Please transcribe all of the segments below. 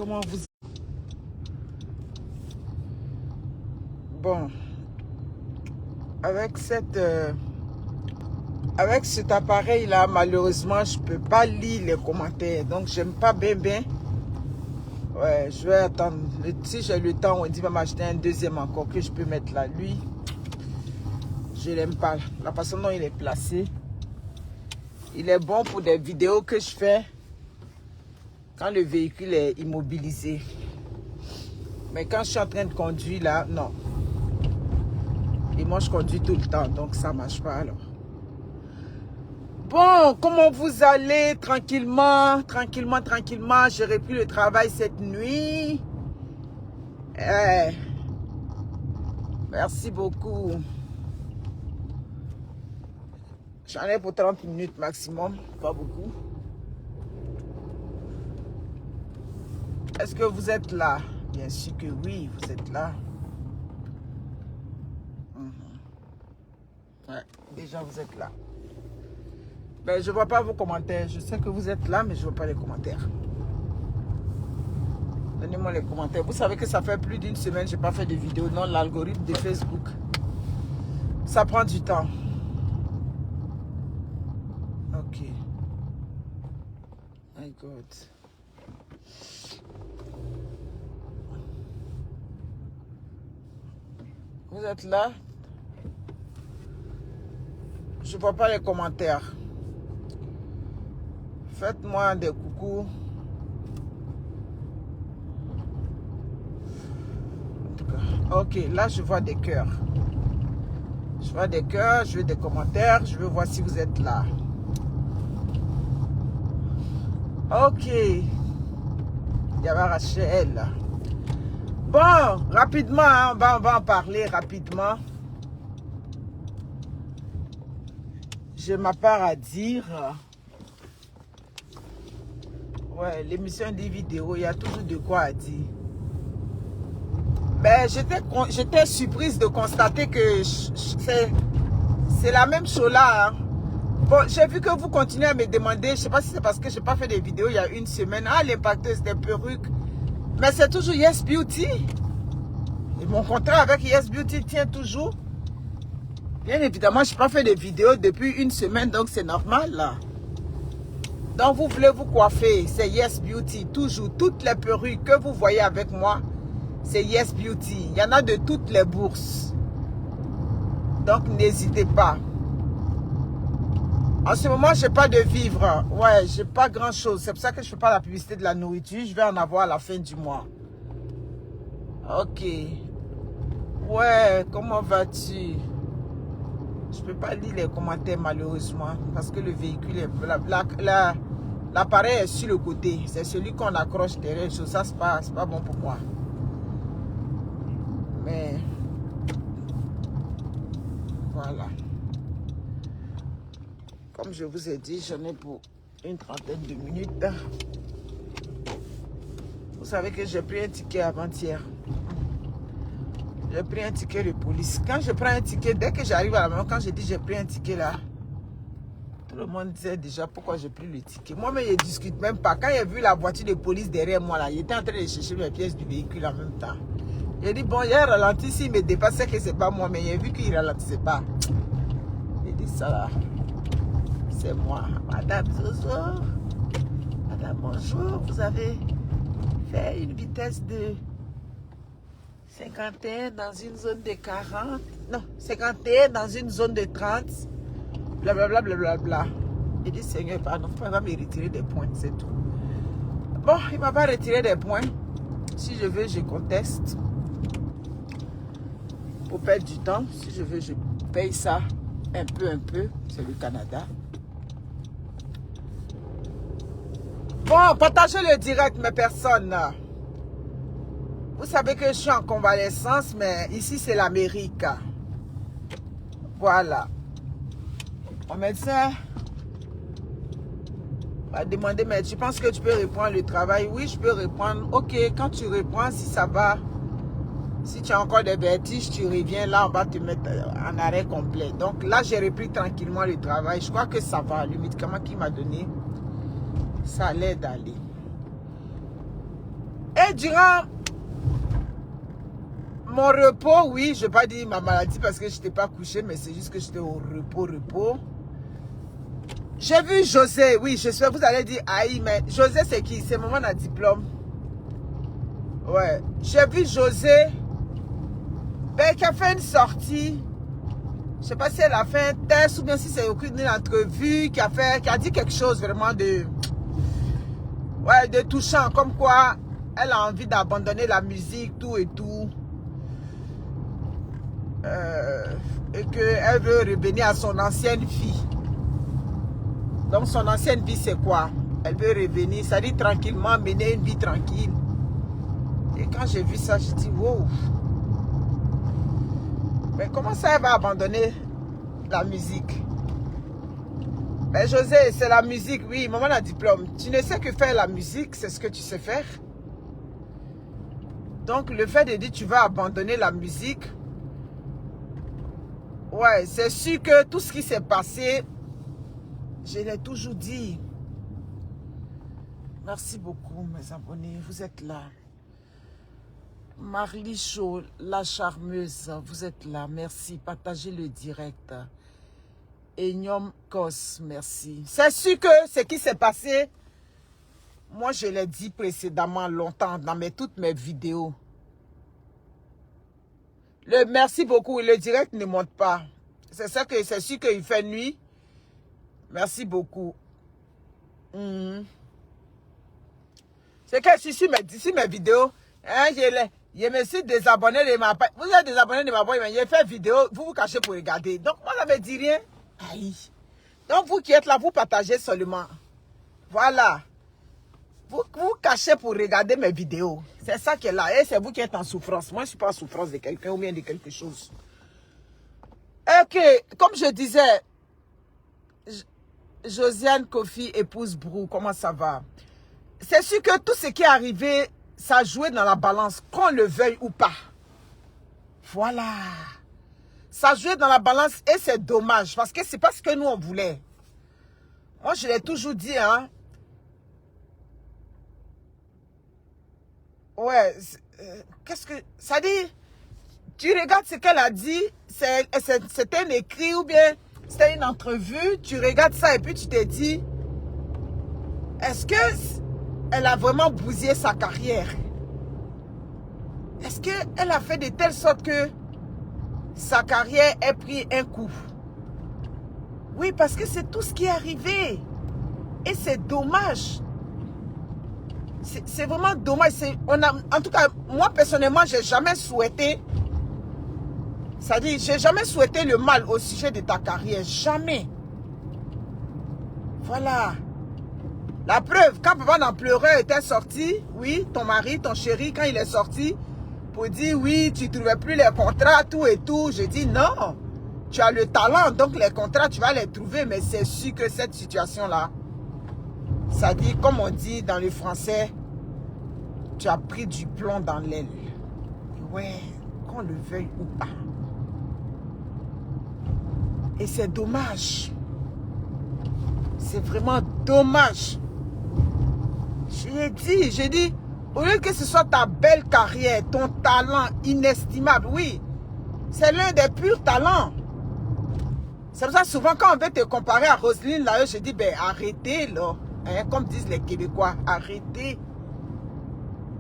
Comment vous... Bon, avec avec cet appareil là, malheureusement je peux pas lire les commentaires, donc j'aime pas bien. Ouais, je vais attendre. Si j'ai le temps, on dit va m'acheter un deuxième encore que je peux mettre là. Lui, je l'aime pas. La façon dont il est placé, il est bon pour des vidéos que je fais quand le véhicule est immobilisé. Mais quand je suis en train de conduire là, non. Et moi, je conduis tout le temps, donc ça ne marche pas alors. Bon, comment vous allez? Tranquillement. J'ai repris le travail cette nuit. Merci beaucoup. J'en ai pour 30 minutes maximum, pas beaucoup. Est-ce que vous êtes là? Bien sûr que oui, vous êtes là. Ouais, déjà vous êtes là. Ben, je ne vois pas vos commentaires. Je sais que vous êtes là, mais je ne vois pas les commentaires. Donnez-moi les commentaires. Vous savez que ça fait plus d'une semaine que je n'ai pas fait de vidéo. Non, l'algorithme de Facebook. Ça prend du temps. Ok. My God. Vous êtes là? Je ne vois pas les commentaires. Faites-moi des coucous. En tout cas, ok, là je vois des cœurs. Je vois des cœurs, je veux des commentaires. Je veux voir si vous êtes là. Ok. Il y avait Rachel. Bon, rapidement, hein, on va en parler rapidement. J'ai ma part à dire. Ouais, l'émission des vidéos, il y a toujours de quoi à dire. Ben, j'étais surprise de constater que c'est la même chose là. Hein. Bon, j'ai vu que vous continuez à me demander, je ne sais pas si c'est parce que je n'ai pas fait des vidéos il y a une semaine. Ah, l'impacteuse des perruques. Mais c'est toujours Yes Beauty. Et mon contrat avec Yes Beauty tient toujours. Bien évidemment, je n'ai pas fait de vidéos depuis une semaine, donc c'est normal là. Donc vous voulez vous coiffer, c'est Yes Beauty. Toujours, toutes les perruques que vous voyez avec moi, c'est Yes Beauty. Il y en a de toutes les bourses. Donc n'hésitez pas. En ce moment, je n'ai pas de vivre. Ouais, je n'ai pas grand chose. C'est pour ça que je ne fais pas la publicité de la nourriture. Je vais en avoir à la fin du mois. Ok. Ouais, comment vas-tu? Je ne peux pas lire les commentaires malheureusement. Parce que le véhicule est... L'appareil est sur le côté. C'est celui qu'on accroche derrière. Ça, c'est pas bon pour moi. Mais... Voilà. Comme je vous ai dit, j'en ai pour une trentaine de minutes. Vous savez que j'ai pris un ticket avant-hier. J'ai pris un ticket de police. Quand je prends un ticket, dès que j'arrive à la maison, quand je dis j'ai pris un ticket là, tout le monde disait déjà pourquoi j'ai pris le ticket. Moi-même, je ne discute même pas. Quand il a vu la voiture de police derrière moi là, il était en train de chercher mes pièces du véhicule en même temps. J'ai dit bon, il a ralenti, s'il me dépassait que c'est pas moi, mais il a vu qu'il ne ralentissait pas. J'ai dit ça là. C'est moi, Madame Zozo. Madame, bonjour. Vous avez fait une vitesse de 51 dans une zone de 40. Non, 51 dans une zone de 30. Blablabla. Bla. Il dit, Seigneur, pardon, il va me retirer des points, c'est tout. Bon, il ne m'a pas retiré des points. Si je veux, je conteste. Pour perdre du temps, si je veux, je paye ça un peu. C'est le Canada. Bon, partagez le direct, mes personnes. Vous savez que je suis en convalescence, mais ici, c'est l'Amérique. Voilà. Mon médecin m'a demandé, mais tu penses que tu peux reprendre le travail? Oui, je peux reprendre. Ok, quand tu reprends, si ça va, si tu as encore des vertiges, tu reviens là, on va te mettre en arrêt complet. Donc là, j'ai repris tranquillement le travail. Je crois que ça va. Le médicament qu'il m'a donné, ça l'aide à aller. Mais durant mon repos, oui, je ne vais pas dire ma maladie parce que je n'étais pas couchée, mais c'est juste que j'étais au repos. J'ai vu José, oui, je sais, vous allez dire, aïe, mais José, c'est qui? C'est maman à diplôme. Ouais, j'ai vu José, ben, qui a fait une sortie. Je ne sais pas si elle a fait un test ou bien si c'est une entrevue, qui a dit quelque chose vraiment de touchant, comme quoi elle a envie d'abandonner la musique, tout et tout. Et qu'elle veut revenir à son ancienne vie. Donc son ancienne vie c'est quoi? Elle veut revenir, ça dit tranquillement, mener une vie tranquille. Et quand j'ai vu ça, j'ai dit wow. Mais comment ça elle va abandonner la musique? Ben José, c'est la musique, oui, maman a diplôme. Tu ne sais que faire la musique, c'est ce que tu sais faire. Donc le fait de dire tu vas abandonner la musique, ouais, c'est sûr que tout ce qui s'est passé, je l'ai toujours dit. Merci beaucoup mes abonnés, vous êtes là. Marly Chaud, la charmeuse, vous êtes là, merci. Partagez le direct. Enyom Kos, merci. C'est sûr que ce qui s'est passé, moi je l'ai dit précédemment longtemps dans toutes mes vidéos. Merci beaucoup, le direct ne monte pas. C'est ça que c'est sûr qu'il fait nuit. Merci beaucoup. C'est que si mes vidéos, hein, je me suis désabonné de ma page. Vous êtes désabonné de ma page, mais j'ai fait vidéo, vous vous cachez pour regarder. Donc moi, ça ne me dit rien. Aïe. Donc vous qui êtes là, vous partagez seulement. Voilà. Vous cachez pour regarder mes vidéos. C'est ça qui est là. Et c'est vous qui êtes en souffrance. Moi, je ne suis pas en souffrance de quelqu'un ou bien de quelque chose. Ok, comme je disais, Josiane Kofi, épouse Brou, comment ça va? C'est sûr que tout ce qui est arrivé, ça a joué dans la balance, qu'on le veuille ou pas. Voilà. Ça a joué dans la balance et c'est dommage parce que c'est pas ce que nous on voulait. Moi, je l'ai toujours dit, hein. Ouais, qu'est-ce que... Ça dit, tu regardes ce qu'elle a dit, c'était un écrit ou bien c'était une entrevue, tu regardes ça et puis tu te dis, est-ce qu'elle a vraiment bousillé sa carrière? Est-ce qu'elle a fait de telle sorte que sa carrière ait pris un coup? Oui, parce que c'est tout ce qui est arrivé. Et c'est dommage. C'est vraiment dommage. En tout cas, moi personnellement, j'ai jamais souhaité, c'est-à-dire, j'ai jamais souhaité le mal au sujet de ta carrière. Jamais. Voilà. La preuve, quand Papa n'en pleurait était sorti, oui, ton mari, ton chéri, quand il est sorti, pour dire oui, tu ne trouvais plus les contrats, tout et tout, j'ai dit non. Tu as le talent, donc les contrats, tu vas les trouver, mais c'est sûr que cette situation-là, ça dit, comme on dit dans le français, tu as pris du plomb dans l'aile. Ouais, qu'on le veuille ou pas. Et c'est dommage. C'est vraiment dommage. J'ai dit, au lieu que ce soit ta belle carrière, ton talent inestimable, oui, c'est l'un des purs talents. C'est pour ça souvent quand on veut te comparer à Roselyne Layo, je dis, ben arrêtez là. Hein, comme disent les Québécois, arrêtez.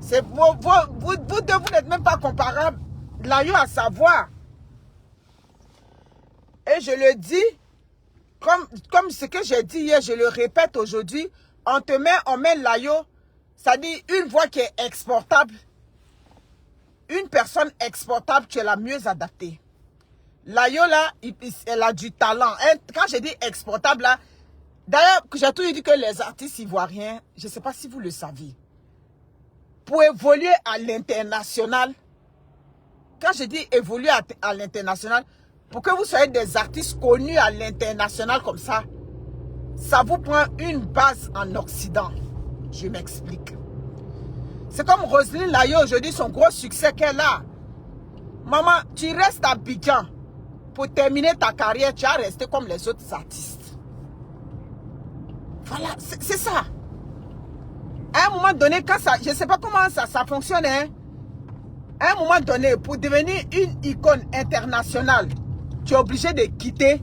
Vous deux, vous n'êtes même pas comparables. Layo à savoir. Et je le dis, comme ce que j'ai dit hier, je le répète aujourd'hui, on met Layo, ça dit une voix qui est exportable. Une personne exportable, tu es la mieux adaptée. Layo là, elle a du talent. Quand je dis exportable là, d'ailleurs, j'ai toujours dit que les artistes ivoiriens, je ne sais pas si vous le saviez, pour évoluer à l'international, quand je dis évoluer à l'international, pour que vous soyez des artistes connus à l'international comme ça, ça vous prend une base en Occident. Je m'explique. C'est comme Roselyne Layo aujourd'hui, son gros succès qu'elle a. Maman, tu restes à Abidjan. Pour terminer ta carrière, tu as resté comme les autres artistes. Voilà, c'est ça. À un moment donné, quand ça, je ne sais pas comment ça fonctionne, hein. À un moment donné, pour devenir une icône internationale, tu es obligé de quitter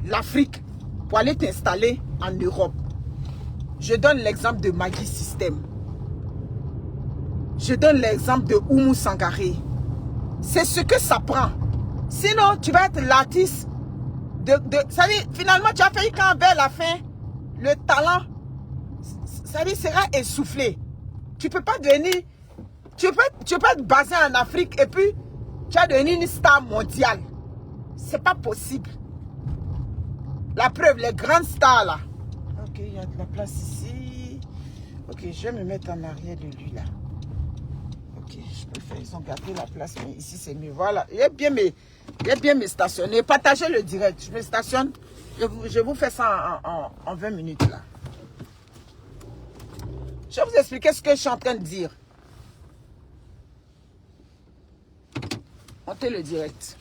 l'Afrique pour aller t'installer en Europe. Je donne l'exemple de Maggi System. Je donne l'exemple de Oumou Sangaré. C'est ce que ça prend. Sinon, tu vas être l'artiste ça dit, finalement, tu as failli quand vers la fin, le talent, ça dit, sera essoufflé. Tu peux pas devenir, tu peux pas être basé en Afrique et puis tu as devenu une star mondiale. C'est pas possible. La preuve, les grandes stars là. Ok, il y a de la place ici. Ok, je vais me mettre en arrière de lui là. Ok, je préfère, ils ont gardé la place, mais ici c'est mieux. Voilà, il est bien me stationner. Partagez le direct. Je me stationne. Je vous fais ça en 20 minutes là. Je vais vous expliquer ce que je suis en train de dire. Montez le direct.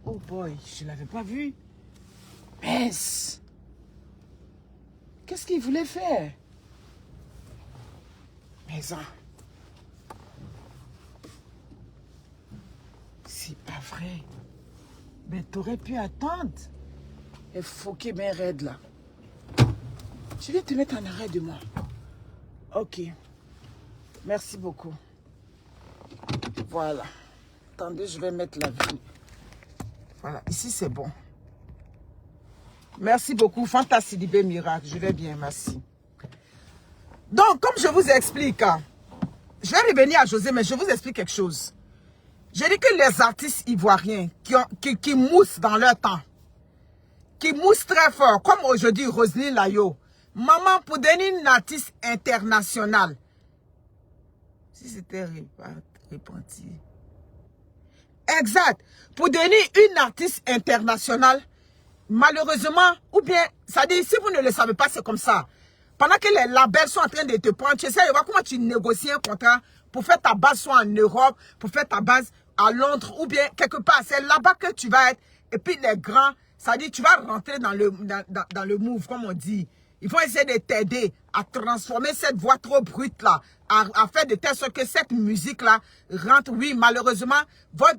Oh boy, je ne l'avais pas vu. Mince. Qu'est-ce qu'il voulait faire? Mais ça. C'est pas vrai. Mais t'aurais pu attendre. Et foquer bien raide là. Je vais te mettre en arrêt de moi. Ok. Merci beaucoup. Voilà. Attendez, je vais mettre la vue. Voilà, ici c'est bon. Merci beaucoup. Fanta Sidibé Miracle. Je vais bien, merci. Donc, comme je vous explique, je vais revenir à José, mais je vous explique quelque chose. Je dis que les artistes ivoiriens qui moussent dans leur temps, qui moussent très fort, comme aujourd'hui Roselyne Layo, maman, pour devenir une artiste internationale, si c'était repenti. Exact. Pour devenir une artiste internationale, malheureusement, ou bien, ça dit, si vous ne le savez pas, c'est comme ça. Pendant que les labels sont en train de te prendre, tu essaies de voir comment tu négocies un contrat pour faire ta base soit en Europe, pour faire ta base à Londres, ou bien quelque part. C'est là-bas que tu vas être. Et puis les grands, ça dit, tu vas rentrer dans le move, comme on dit. Ils vont essayer de t'aider à transformer cette voix trop brute-là, à faire de telle sorte que cette musique-là rentre. Oui, malheureusement, dans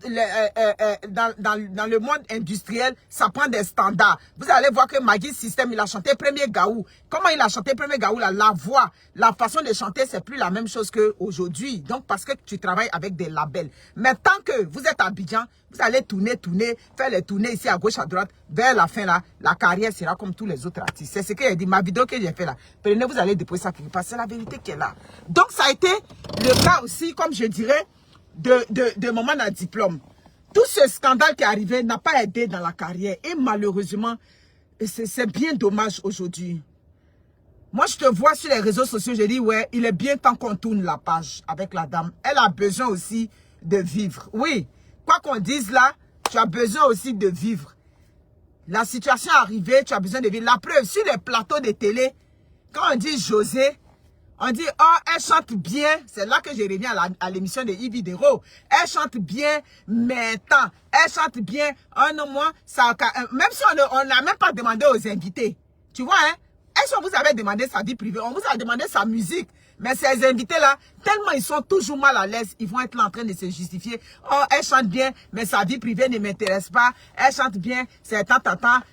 le monde industriel, ça prend des standards. Vous allez voir que Maggi System, il a chanté Premier Gaou. Comment il a chanté Premier Gaou là? La voix, la façon de chanter, c'est plus la même chose qu'aujourd'hui. Donc, parce que tu travailles avec des labels. Mais tant que vous êtes à Abidjan, vous allez tourner, faire les tournées ici à gauche, à droite. Vers la fin, là, la carrière sera comme tous les autres artistes. C'est ce qu'il a dit. Ma vidéo que j'ai fait là. Prenez, vous allez déposer ça quelque part. C'est la vérité qui est là. Donc, ça a été le cas aussi, comme je dirais, de Maman à diplôme. Tout ce scandale qui est arrivé n'a pas aidé dans la carrière. Et malheureusement, c'est bien dommage aujourd'hui. Moi, je te vois sur les réseaux sociaux, je dis, ouais, il est bien temps qu'on tourne la page avec la dame. Elle a besoin aussi de vivre. Oui, quoi qu'on dise là, tu as besoin aussi de vivre. La situation est arrivée, tu as besoin de vivre. La preuve, sur les plateaux de télé, quand on dit José, on dit, oh, elle chante bien. C'est là que je reviens à l'émission de Yves Dero. Elle chante bien, mais attends, elle chante bien. Oh non, moi, ça, même si on n'a même pas demandé aux invités. Tu vois, hein? Est-ce qu'on vous avait demandé sa vie privée? On vous a demandé sa musique. Mais ces invités-là, tellement ils sont toujours mal à l'aise, ils vont être là en train de se justifier. Oh, elle chante bien, mais sa vie privée ne m'intéresse pas. Elle chante bien, c'est tant.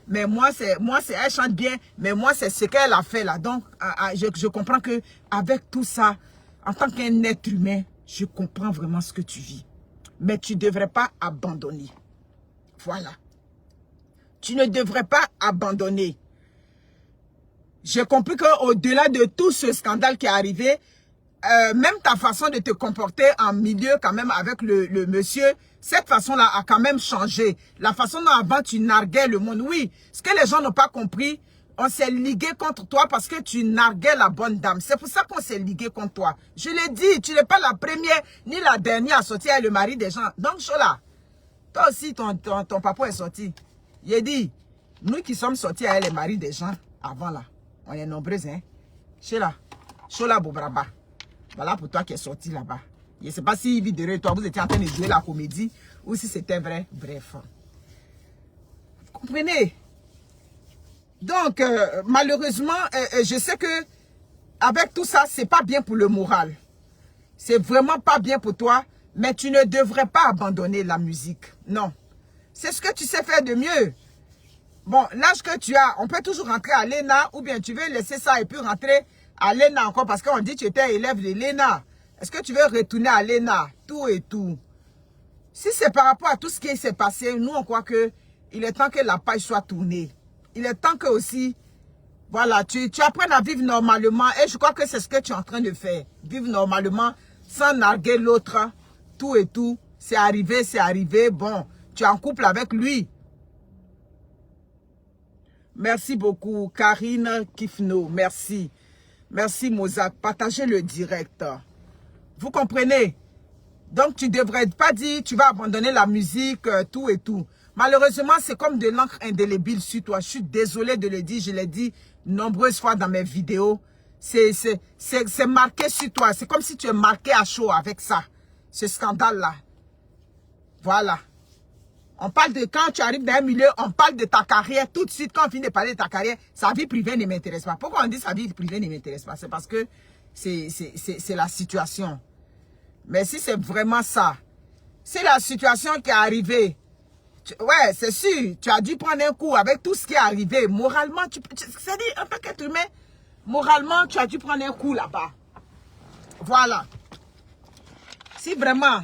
Mais elle chante bien, mais moi, c'est ce qu'elle a fait là. Donc, je comprends que avec tout ça, en tant qu'un être humain, je comprends vraiment ce que tu vis. Mais tu ne devrais pas abandonner. Voilà. Tu ne devrais pas abandonner. J'ai compris qu'au-delà de tout ce scandale qui est arrivé, même ta façon de te comporter en milieu quand même avec le monsieur, cette façon-là a quand même changé. La façon dont avant tu narguais le monde. Oui, ce que les gens n'ont pas compris, on s'est ligué contre toi parce que tu narguais la bonne dame. C'est pour ça qu'on s'est ligué contre toi. Je l'ai dit, tu n'es pas la première ni la dernière à sortir avec le mari des gens. Donc, Chola, toi aussi, ton papa est sorti. Il a dit, nous qui sommes sortis avec les maris des gens avant là. On est nombreux, hein. Chola Bobraba. Voilà pour toi qui est sorti là-bas. Je ne sais pas si Vidéo et toi, vous étiez en train de jouer la comédie ou si c'était vrai. Bref. Vous comprenez? Donc, malheureusement, je sais que avec tout ça, c'est pas bien pour le moral. C'est vraiment pas bien pour toi, mais tu ne devrais pas abandonner la musique. Non. C'est ce que tu sais faire de mieux. Bon, l'âge que tu as, on peut toujours rentrer à l'ENA ou bien tu veux laisser ça et puis rentrer à l'ENA encore parce qu'on dit que tu étais élève de l'ENA. Est-ce que tu veux retourner à l'ENA? Tout et tout. Si c'est par rapport à tout ce qui s'est passé, nous on croit que il est temps que la page soit tournée. Il est temps que aussi, voilà, tu apprennes à vivre normalement et je crois que c'est ce que tu es en train de faire. Vivre normalement sans narguer l'autre, tout et tout. C'est arrivé, bon, tu es en couple avec lui. Merci beaucoup, Karine Kifno, merci. Merci Mozart, partagez le direct. Vous comprenez? Donc tu ne devrais pas dire tu vas abandonner la musique, tout et tout. Malheureusement, c'est comme de l'encre indélébile sur toi. Je suis désolée de le dire, je l'ai dit nombreuses fois dans mes vidéos. C'est marqué sur toi. C'est comme si tu es marqué à chaud avec ça, ce scandale-là. Voilà. On parle de quand tu arrives dans un milieu, on parle de ta carrière. Tout de suite, quand on finit de parler de ta carrière, sa vie privée ne m'intéresse pas. Pourquoi on dit sa vie privée ne m'intéresse pas? C'est parce que c'est la situation. Mais si c'est vraiment ça, c'est la situation qui est arrivée. Ouais, c'est sûr, tu as dû prendre un coup avec tout ce qui est arrivé. Moralement, c'est-à-dire, en tant qu'être humain, moralement, tu as dû prendre un coup là-bas. Voilà. Si vraiment,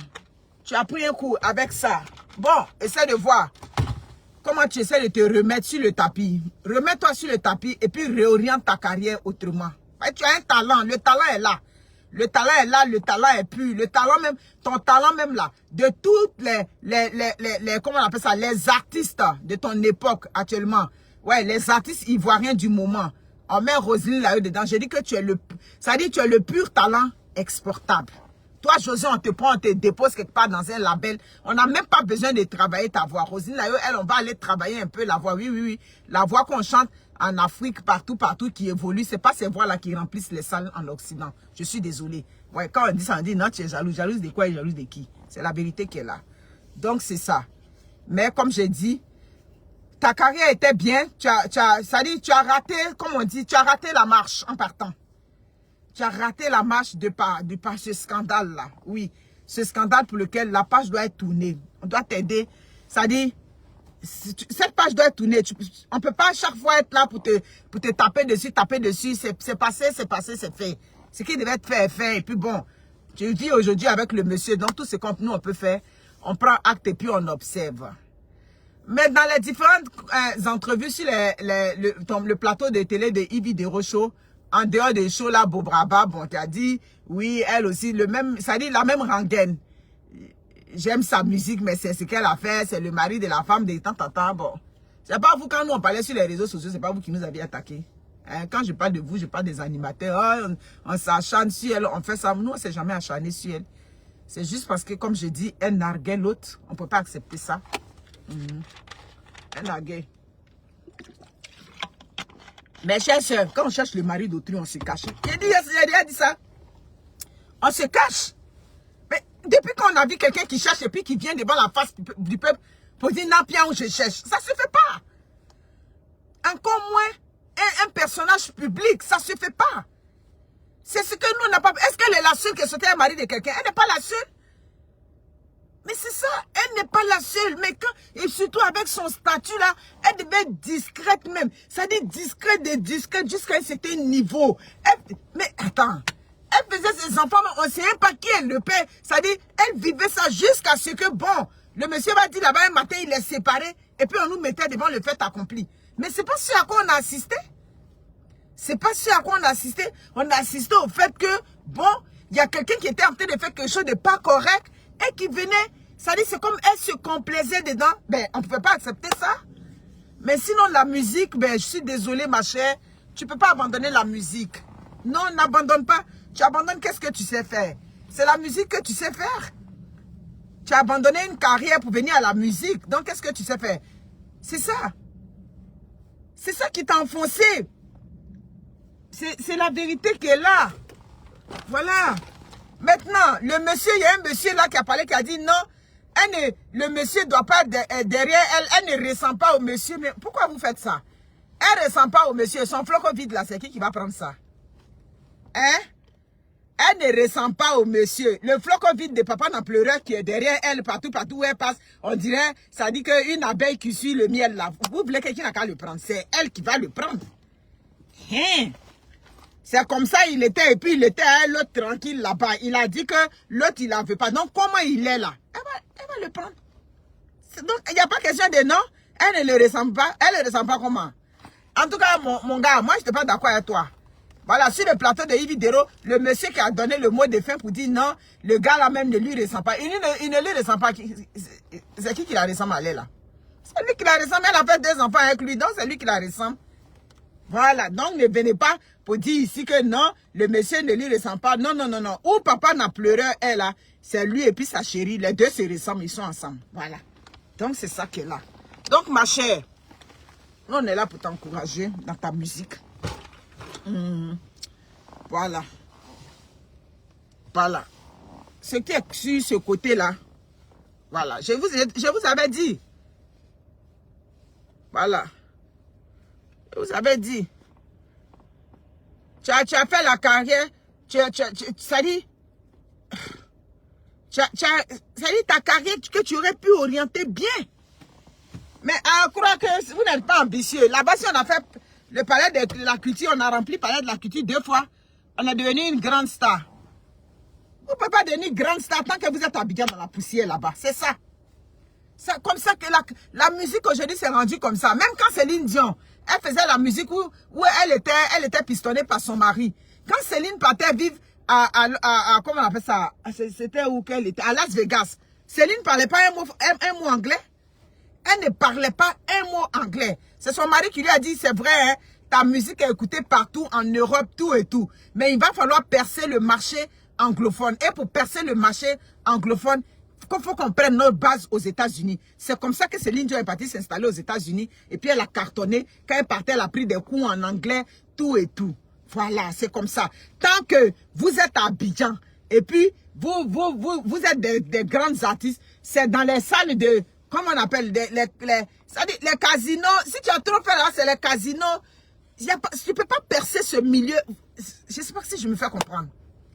tu as pris un coup avec ça, bon, essaie de voir comment tu essaies de te remettre sur le tapis. Remets-toi sur le tapis et puis réoriente ta carrière autrement. Ouais, tu as un talent, le talent est là. Le talent est là, le talent est pur. Le talent même, ton talent même là, de toutes comment on appelle ça, les artistes de ton époque actuellement. Ouais, les artistes ivoiriens du moment. On met Roselyne là dedans. J'ai dit que tu es ça dit tu es le pur talent exportable. Toi, José, on te prend, on te dépose quelque part dans un label. On n'a même pas besoin de travailler ta voix. Roselyne là, elle, on va aller travailler un peu la voix. Oui, oui, oui. La voix qu'on chante en Afrique, partout, qui évolue, c'est pas ces voix-là qui remplissent les salles en Occident. Je suis désolée. Ouais, quand on dit ça, on dit non, tu es jalouse. Jalouse de quoi et jalouse de qui? C'est la vérité qui est là. Donc, c'est ça. Mais comme j'ai dit, ta carrière était bien. Ça dit, tu as raté, comme on dit, tu as raté la marche en partant. Tu as raté la marche de par ce scandale-là. Oui, ce scandale pour lequel la page doit être tournée. On doit t'aider. Ça dit, cette page doit être tournée. On ne peut pas à chaque fois être là pour te taper dessus. C'est passé, c'est fait. Ce qui devait être fait est fait. Et puis bon, tu vis aujourd'hui avec le monsieur. Donc tout ce que nous on peut faire, on prend acte et puis on observe. Mais dans les différentes entrevues sur le plateau de télé de Yves Derocho, en dehors des shows là, Bobraba, bon, tu as dit, oui, elle aussi, ça dit la même rengaine. J'aime sa musique, mais c'est ce qu'elle a fait, c'est le mari de la femme de tant. Bon, c'est pas vous, quand nous on parlait sur les réseaux sociaux, c'est pas vous qui nous aviez attaqué. Hein, quand je parle de vous, je parle des animateurs, on s'acharne sur elle, on fait ça. Nous, on s'est jamais acharné sur elle. C'est juste parce que, comme je dis, elle narguait l'autre. On peut pas accepter ça. Elle narguait. Mes chers soeurs, quand on cherche le mari d'autrui, on se cache. J'ai dit ça. On se cache. Mais depuis qu'on a vu quelqu'un qui cherche et puis qui vient devant la face du peuple pour dire non, bien où je cherche, ça se fait pas. Encore moins un personnage public, ça se fait pas. C'est ce que nous n'a pas. Est-ce qu'elle est la seule qui sautait un mari de quelqu'un? Elle n'est pas la seule. Mais c'est ça, elle n'est pas la seule. Mais quand, et surtout avec son statut là, elle devait être discrète même. Ça dit discrète jusqu'à un certain niveau. Mais attends, elle faisait ses enfants, mais on ne sait même pas qui est le père. Ça dit, elle vivait ça jusqu'à ce que, bon, le monsieur va dire là-bas un matin, il est séparé, et puis on nous mettait devant le fait accompli. Mais c'est pas ce à quoi on a assisté. C'est pas ce à quoi on a assisté. On a assisté au fait que, bon, il y a quelqu'un qui était en train de faire quelque chose de pas correct, et qui venait, ça dit, c'est comme elle se complaisait dedans. Ben, on ne pouvait pas accepter ça. Mais sinon, la musique, ben, je suis désolée, ma chère, tu ne peux pas abandonner la musique. Non, n'abandonne pas. Tu abandonnes, qu'est-ce que tu sais faire? C'est la musique que tu sais faire. Tu as abandonné une carrière pour venir à la musique. Donc, qu'est-ce que tu sais faire? C'est ça. C'est ça qui t'a enfoncé. C'est la vérité qui est là. Voilà. Maintenant, le monsieur, il y a un monsieur là qui a parlé, qui a dit non, le monsieur ne doit pas être derrière elle, elle ne ressent pas au monsieur. Mais pourquoi vous faites ça? Elle ne ressent pas au monsieur. Son flocon vide là, c'est qui va prendre ça? Hein? Elle ne ressent pas au monsieur. Le flocon vide de papa n'en pleureur qui est derrière elle, partout où elle passe. On dirait, ça dit qu'une abeille qui suit le miel là. Vous voulez quelqu'un n'a qu'à le prendre. C'est elle qui va le prendre. Hein? C'est comme ça il était. Et puis il était l'autre tranquille là-bas. Il a dit que l'autre il n'en veut pas. Donc comment il est là? Elle va le prendre. Donc il n'y a pas question de non. Elle ne le ressent pas. Elle ne le ressent pas comment? En tout cas, mon gars, moi je ne suis pas d'accord avec toi. Voilà, sur le plateau de Yves Dero, le monsieur qui a donné le mot de fin pour dire non, le gars là même ne lui ressent pas. Il ne lui ressent pas. C'est qui la ressemble à elle là? C'est lui qui la ressemble. Elle a fait 2 enfants avec lui, donc c'est lui qui la ressemble. Voilà, donc ne venez pas pour dire ici que non, le monsieur ne lui ressent pas. Non, non, non, non. Où papa n'a pleuré, elle là, c'est lui et puis sa chérie. Les deux se ressemblent, ils sont ensemble. Voilà. Donc c'est ça qui est là. Donc ma chère, on est là pour t'encourager dans ta musique. Voilà. Voilà. Ce qui est sur ce côté-là. Voilà. Je vous avais dit. Voilà. Je vous avais dit. Tu as fait la carrière. Ça dit. Ça dit ta carrière que tu aurais pu orienter bien. Mais à croire que vous n'êtes pas ambitieux. Là-bas, si on a fait le palais de la culture, on a rempli le palais de la culture 2 fois. On est devenu une grande star. Vous ne pouvez pas devenir grande star tant que vous êtes habillé dans la poussière là-bas. C'est ça. C'est comme ça que la musique aujourd'hui s'est rendue comme ça. Même quand Céline Dion, elle faisait la musique où elle était pistonnée par son mari. Quand Céline partait vivre à comment on appelle ça? C'était où qu'elle était? À Las Vegas. Céline ne parlait pas un mot anglais. Elle ne parlait pas un mot anglais. C'est son mari qui lui a dit, c'est vrai, hein, ta musique est écoutée partout en Europe, tout et tout. Mais il va falloir percer le marché anglophone. Et pour percer le marché anglophone, il faut qu'on prenne notre base aux États-Unis. C'est comme ça que Céline Dion est partie s'installer aux États-Unis. Et puis elle a cartonné. Quand elle partait, elle a pris des coups en anglais, tout et tout. Voilà, c'est comme ça. Tant que vous êtes à Abidjan, et puis vous êtes des grands artistes, c'est dans les salles de... Comment on appelle les casinos. Si tu as trop fait là, c'est les casinos. Tu ne peux pas percer ce milieu. Je ne sais pas si je me fais comprendre.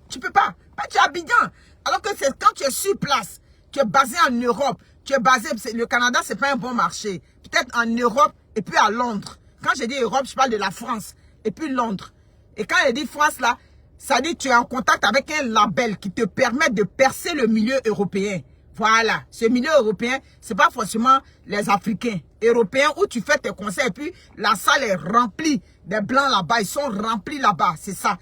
Tu ne peux pas. Tu es à Abidjan. Alors que c'est quand tu es sur place, tu es basé en Europe. Tu es basé. Le Canada, ce n'est pas un bon marché. Peut-être en Europe et puis à Londres. Quand je dis Europe, je parle de la France et puis Londres. Et quand je dis France là, ça dit que tu es en contact avec un label qui te permet de percer le milieu européen. Voilà, ce milieu européen, c'est pas forcément les Africains. Européens où tu fais tes concerts et puis la salle est remplie des blancs là-bas, ils sont remplis là-bas. C'est ça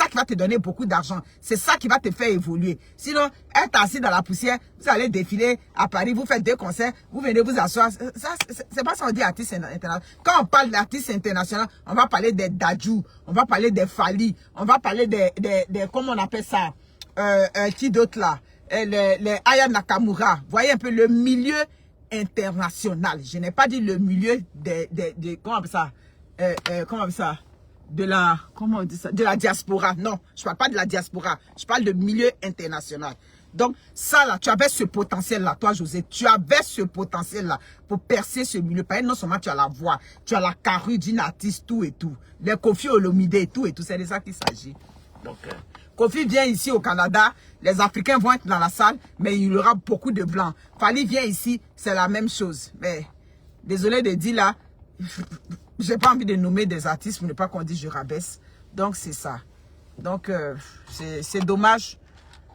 qui va te donner beaucoup d'argent. C'est ça qui va te faire évoluer. Sinon, être assis dans la poussière, vous allez défiler à Paris, vous faites 2 concerts, vous venez vous asseoir. Ça, c'est pas ça qu'on dit artiste international. Quand on parle d'artiste international, on va parler des Dadju, on va parler des Fali, on va parler des comment on appelle ça, qui d'autre là? Les Aya Nakamura. Voyez un peu le milieu international. Je n'ai pas dit le milieu comment on appelle ça? Comment on appelle ça? Comment on dit ça? De la diaspora. Non, je ne parle pas de la diaspora. Je parle de milieu international. Donc, ça là, tu avais ce potentiel-là, toi, José. Tu avais ce potentiel-là pour percer ce milieu. Parce que non seulement tu as la voix, tu as la carrure d'une artiste, tout et tout. Les Koffi Olomide, tout et tout. C'est de ça qu'il s'agit. Donc, Koffi vient ici au Canada, les Africains vont être dans la salle, mais il y aura beaucoup de blancs. Fally vient ici, c'est la même chose. Mais, désolé de dire là, j'ai pas envie de nommer des artistes pour ne pas qu'on dise je rabaisse. Donc, c'est ça. Donc, c'est dommage.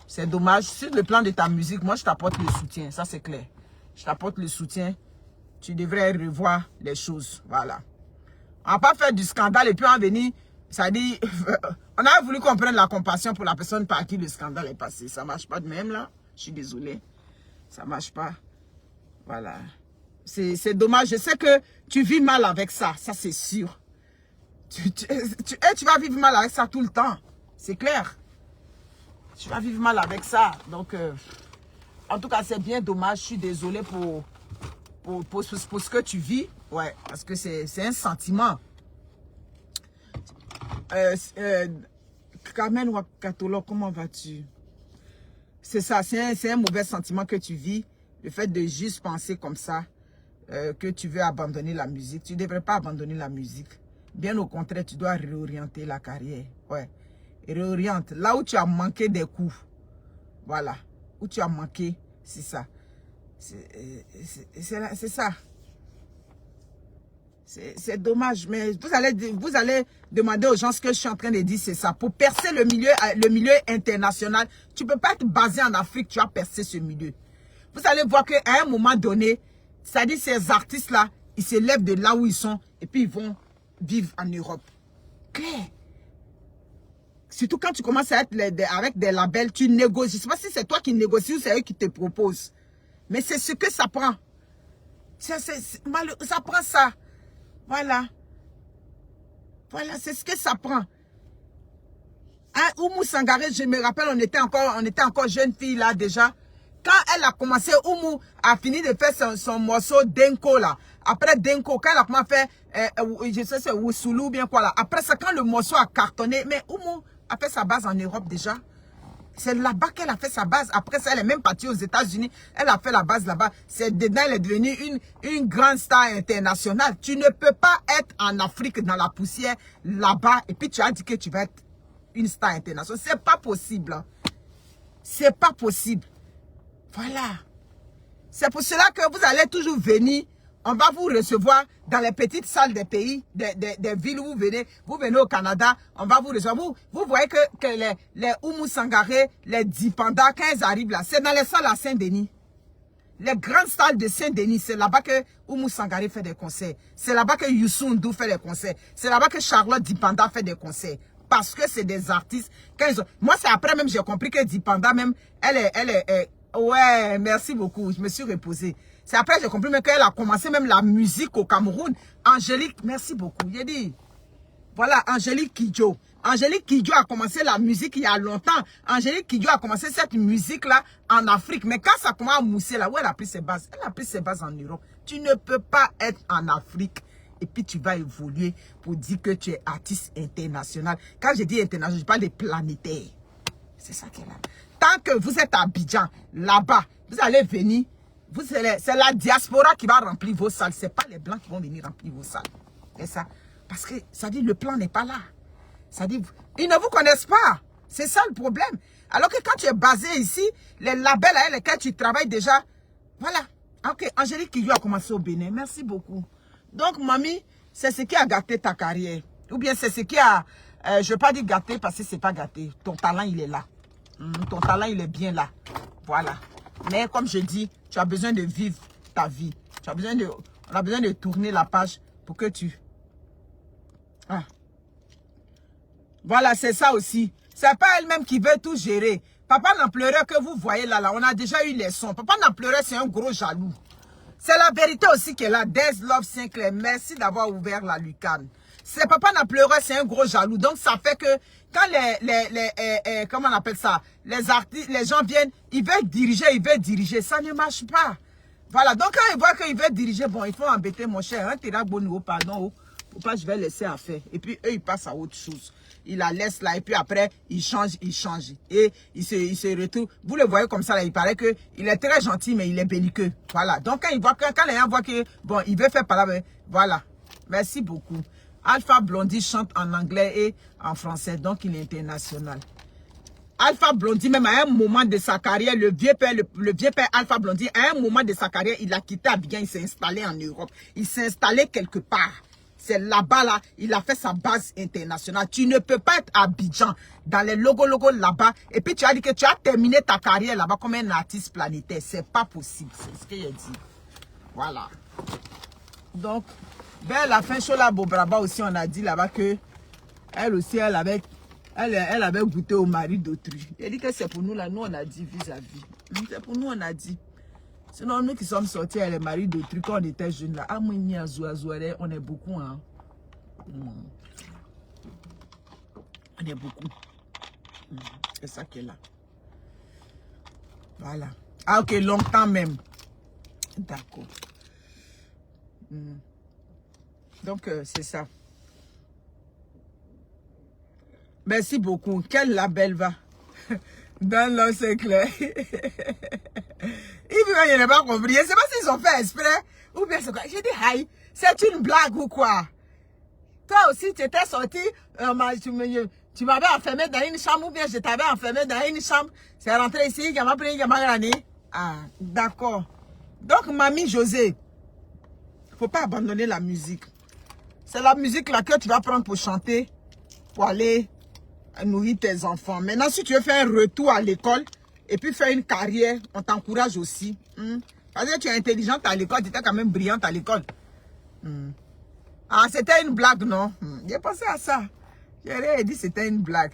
C'est dommage. Sur le plan de ta musique, moi, je t'apporte le soutien. Ça, c'est clair. Je t'apporte le soutien. Tu devrais revoir les choses. Voilà. On va pas faire du scandale et puis en venir... Ça dit, on a voulu qu'on prenne la compassion pour la personne par qui le scandale est passé. Ça ne marche pas de même là. Je suis désolé. Ça ne marche pas. Voilà. C'est dommage. Je sais que tu vis mal avec ça. Ça, c'est sûr. Tu vas vivre mal avec ça tout le temps. C'est clair. Tu vas vivre mal avec ça. Donc, en tout cas, c'est bien dommage. Je suis désolé pour ce que tu vis. Ouais, parce que c'est un sentiment. Carmen Wakatolo, comment vas-tu? C'est ça, c'est un mauvais sentiment que tu vis. Le fait de juste penser comme ça. que tu veux abandonner la musique. Tu ne devrais pas abandonner la musique. Bien au contraire, tu dois réorienter la carrière. Ouais. Réoriente. Là où tu as manqué des coups. Voilà. Où tu as manqué, c'est ça. C'est ça. C'est dommage, mais vous allez demander aux gens ce que je suis en train de dire, c'est ça. Pour percer le milieu international, tu ne peux pas être basé en Afrique, tu vas percer ce milieu. Vous allez voir qu'à un moment donné, c'est-à-dire ces artistes-là, ils se lèvent de là où ils sont et puis ils vont vivre en Europe. Claire. Surtout quand tu commences à être avec des labels, tu négocies. Je ne sais pas si c'est toi qui négocies ou c'est eux qui te proposent. Mais c'est ce que ça prend. Ça prend ça. Voilà. Voilà, c'est ce que ça prend. Hein, Oumou Sangaré, je me rappelle, on était encore jeune fille là déjà. Quand elle a commencé, Oumou a fini de faire son morceau Denko là. Après Denko, quand elle a commencé à faire, je sais c'est Wusulu bien quoi là. Après ça, quand le morceau a cartonné, mais Oumou a fait sa base en Europe déjà. C'est là-bas qu'elle a fait sa base. Après ça, elle est même partie aux États-Unis. Elle a fait la base là-bas. C'est dedans, elle est devenue une grande star internationale. Tu ne peux pas être en Afrique dans la poussière là-bas et puis tu as dit que tu vas être une star internationale. C'est pas possible. C'est pas possible. Voilà. C'est pour cela que vous allez toujours venir. On va vous recevoir dans les petites salles des pays, des villes où vous venez. Vous venez au Canada, on va vous recevoir. Vous voyez que les Oumou Sangaré, les Dipanda, quand ils arrivent là, c'est dans les salles à Saint-Denis. Les grandes salles de Saint-Denis, c'est là-bas que Oumou Sangaré fait des concerts. C'est là-bas que Youssou N'Dour fait des concerts. C'est là-bas que Charlotte Dipanda fait des concerts. Parce que c'est des artistes. Moi, c'est après même j'ai compris que Dipanda même, elle est ouais, merci beaucoup. Je me suis reposée. C'est après j'ai compris qu'elle a commencé même la musique au Cameroun. Angélique, merci beaucoup. J'ai dit, voilà, Angélique Kidjo. Angélique Kidjo a commencé la musique il y a longtemps. Angélique Kidjo a commencé cette musique-là en Afrique. Mais quand ça commence à mousser là, où elle a pris ses bases? Elle a pris ses bases en Europe. Tu ne peux pas être en Afrique et puis tu vas évoluer pour dire que tu es artiste international. Quand je dis international, je parle de planétaire. C'est ça qu'elle a. Tant que vous êtes à Abidjan, là-bas, vous allez venir. C'est la diaspora qui va remplir vos salles. Ce n'est pas les blancs qui vont venir remplir vos salles. C'est ça. Parce que ça dit le plan n'est pas là. Ça dit, ils ne vous connaissent pas. C'est ça le problème. Alors que quand tu es basé ici, les labels avec lesquels tu travailles déjà, voilà. Ok, Angélique Kidjo a commencé au Bénin. Merci beaucoup. Donc, mamie, c'est ce qui a gâté ta carrière. Ou bien c'est ce qui a, je ne veux pas dire gâté parce que ce n'est pas gâté. Ton talent, il est là. Ton talent, il est bien là. Voilà. Mais comme je dis, tu as besoin de vivre ta vie. On a besoin de tourner la page pour que tu... Ah. Voilà, c'est ça aussi. C'est pas elle-même qui veut tout gérer. Papa N'Ampleur que vous voyez là, on a déjà eu les sons. Papa N'Ampleur, c'est un gros jaloux. C'est la vérité aussi qu'elle a. Des Love Sinclair, merci d'avoir ouvert la lucarne. C'est Papa N'Ampleur, c'est un gros jaloux. Donc ça fait que quand comment on appelle ça, les artistes, les gens viennent, ils veulent diriger, ça ne marche pas. Voilà, donc quand ils voient qu'ils veulent diriger, bon, il faut embêter mon cher, un terrain bon, pardon, ou pas, je vais laisser à faire. Et puis eux, ils passent à autre chose. Ils la laissent là, et puis après, ils changent. Et ils se retrouvent. Vous le voyez comme ça, là, il paraît que il est très gentil, mais il est belliqueux. Voilà, donc quand les gens voient que, bon, il veut faire parler, voilà. Merci beaucoup. Alpha Blondy chante en anglais et en français, donc il est international. Alpha Blondy, même à un moment de sa carrière, le vieux père Alpha Blondy, à un moment de sa carrière, il a quitté Abidjan, il s'est installé en Europe. Il s'est installé quelque part. C'est là-bas, là, il a fait sa base internationale. Tu ne peux pas être à Abidjan, dans les logos là-bas, et puis tu as dit que tu as terminé ta carrière là-bas comme un artiste planétaire. C'est pas possible, c'est ce qu'il a dit. Voilà. Donc, vers la fin, Chola Bobraba aussi, on a dit là-bas que elle aussi, elle avait goûté au mari d'autrui. Elle dit que c'est pour nous là, nous on a dit vis-à-vis. C'est pour nous on a dit. Sinon, nous qui sommes sortis avec les maris d'autrui quand on était jeunes là, on est beaucoup. Hein. On est beaucoup. C'est ça qui est là. Voilà. Ah ok, longtemps même. D'accord. Donc, c'est ça. Merci beaucoup. Quel label va? Dans l'eau, c'est clair. Il je n'ai pas compris. Je ne sais pas s'ils ont fait exprès ou bien c'est quoi. J'ai dit, aïe, c'est une blague ou quoi? Toi aussi, tu étais sorti, tu m'avais enfermé dans une chambre ou bien je t'avais enfermé dans une chambre. C'est rentré ici, il m'a pris, il m'a gagné. Ah, d'accord. Donc, mamie José, il ne faut pas abandonner la musique. C'est la musique là que tu vas prendre pour chanter, pour aller nourrir tes enfants. Maintenant, si tu veux faire un retour à l'école et puis faire une carrière, on t'encourage aussi. Parce que tu es intelligente à l'école, tu étais quand même brillante à l'école. Ah, c'était une blague, non? J'ai pensé à ça. J'ai dit c'était une blague.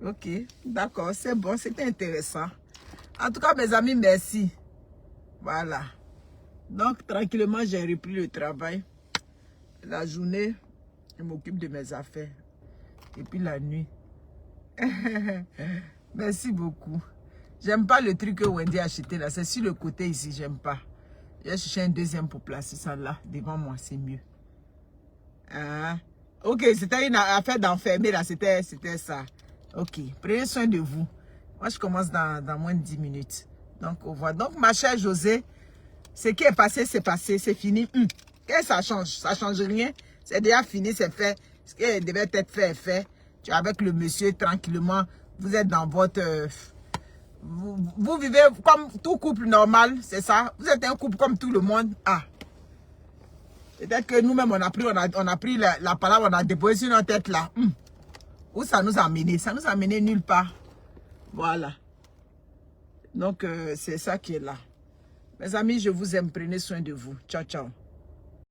Ok, d'accord, c'est bon, c'était intéressant. En tout cas, mes amis, merci. Voilà. Donc, tranquillement, j'ai repris le travail. La journée, je m'occupe de mes affaires. Et puis la nuit. Merci beaucoup. J'aime pas le truc que Wendy a acheté là. C'est sur le côté ici, j'aime pas. J'ai cherché un deuxième pour placer ça là. Devant moi, c'est mieux. Ah. Ok, c'était une affaire d'enfermer là. C'était ça. Ok, prenez soin de vous. Moi, je commence dans moins de 10 minutes. Donc, au revoir. Donc, ma chère José, ce qui est passé, c'est fini. Qu'est-ce que ça change? Ça change rien. C'est déjà fini, c'est fait. Ce qui devait être fait est fait. Tu es avec le monsieur tranquillement. Vous êtes dans votre... vous vivez comme tout couple normal, c'est ça? Vous êtes un couple comme tout le monde. Ah. Peut-être que nous-mêmes, on a pris la parole, on a déposé sur notre tête là. Où ça nous a mené? Ça nous a mené nulle part. Voilà. Donc, c'est ça qui est là. Mes amis, je vous aime. Prenez soin de vous. Ciao, ciao.